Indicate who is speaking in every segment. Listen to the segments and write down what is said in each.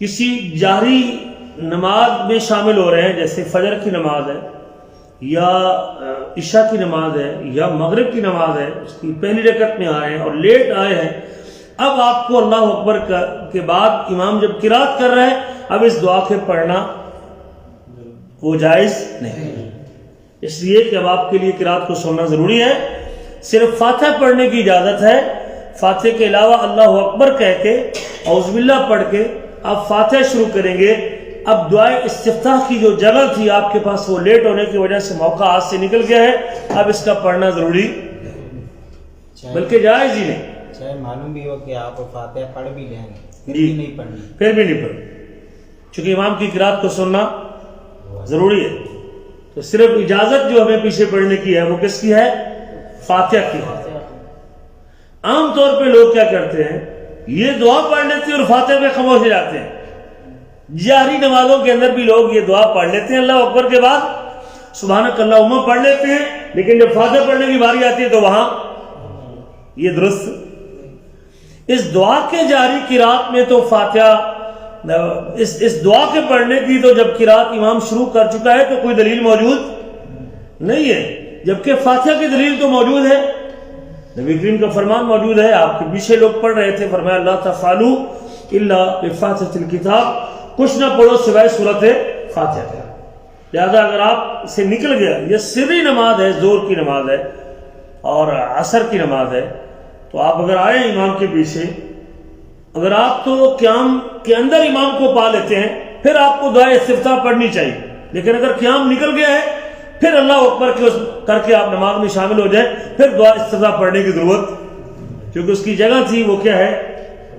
Speaker 1: کسی جہری نماز میں شامل ہو رہے ہیں، جیسے فجر کی نماز ہے یا عشاء کی نماز ہے یا مغرب کی نماز ہے، اس کی پہلی رکعت میں آئے ہیں اور لیٹ آئے ہیں، اب آپ کو اللہ اکبر کے بعد امام جب قرات کر رہے ہیں، اب اس دعا کے پڑھنا وہ جائز نہیں، اس لیے کہ اب آپ کے لیے قرات کو سننا ضروری ہے۔ صرف فاتحہ پڑھنے کی اجازت ہے، فاتحہ کے علاوہ اللہ اکبر کہہ کے اعوذ باللہ پڑھ کے آپ فاتحہ شروع کریں گے۔ اب دعائے استفتاح کی جو جگہ تھی آپ کے پاس، وہ لیٹ ہونے کی وجہ سے موقع ہاتھ سے نکل گیا ہے، اب اس کا پڑھنا ضروری بلکہ جائز ہی نہیں،
Speaker 2: چاہے معلوم بھی ہو کہ آپ فاتحہ پڑھ بھی لیں پھر
Speaker 1: جی
Speaker 2: بھی نہیں پڑھنی،
Speaker 1: پھر بھی نہیں پڑھنی، چونکہ امام کی قرات کو سننا ضروری ہے۔ تو صرف اجازت جو ہمیں پیچھے پڑھنے کی ہے وہ کس کی ہے؟ فاتحہ کی ہے۔ عام طور پہ لوگ کیا کرتے ہیں، یہ دعا پڑھ لیتے ہیں اور فاتحہ پہ خاموش ہو جاتے ہیں۔ جہری نمازوں کے اندر بھی لوگ یہ دعا پڑھ لیتے ہیں، اللہ اکبر کے بعد سبحانک اللہم پڑھ لیتے ہیں، لیکن جب فاتحہ پڑھنے کی باری آتی ہے تو وہاں یہ درست اس دعا کے جاری قرات میں تو فاتحہ اس دعا کے پڑھنے کی تو جب قرات امام شروع کر چکا ہے تو کوئی دلیل موجود نہیں ہے، جبکہ فاتحہ کی دلیل تو موجود ہے، نبی کریم کا فرمان موجود ہے، آپ کے پیچھے لوگ پڑھ رہے تھے، فرمایا اللہ تفعلوا الا بفاتحۃ الکتاب، کچھ نہ پڑھو سوائے سورۃ فاتحہ کے۔ لہذا اگر آپ سے نکل گیا یہ سری نماز ہے، زور کی نماز ہے اور عصر کی نماز ہے، تو آپ اگر آئے امام کے پیچھے، اگر آپ تو قیام کے اندر امام کو پا لیتے ہیں پھر آپ کو دعائے استفتاح پڑھنی چاہیے، لیکن اگر قیام نکل گیا ہے پھر اللہ اکبر کر کے آپ نماز میں شامل ہو جائیں، پھر دعا استفتاح پڑھنے کی ضرورت، کیونکہ اس کی جگہ تھی وہ کیا ہے،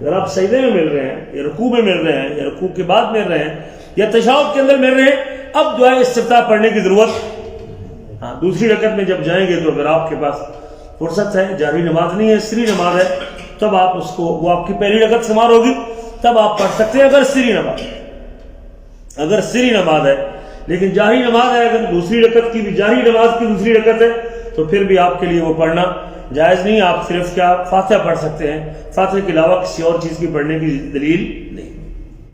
Speaker 1: اگر آپ سجدے میں مل رہے ہیں یا رکوع میں مل رہے ہیں یا رکوع کے بعد مل رہے ہیں یا تشہد کے اندر مل رہے ہیں، اب دعائے استفتاح پڑھنے کی ضرورت۔ ہاں دوسری رکعت میں جب جائیں گے تو اگر آپ کے پاس فرصت ہے، جاری نماز نہیں ہے، سری نماز ہے، تب آپ اس کو، وہ آپ کی پہلی رکعت شمار ہوگی، تب آپ پڑھ سکتے ہیں اگر سری نماز ہے، لیکن جاری نماز ہے، اگر دوسری رکعت کی بھی جاری نماز کی دوسری رکعت ہے تو پھر بھی آپ کے لیے وہ پڑھنا جائز نہیں، آپ صرف کیا فاتحہ پڑھ سکتے ہیں، فاتحہ کے علاوہ کسی اور چیز کی پڑھنے کی دلیل نہیں۔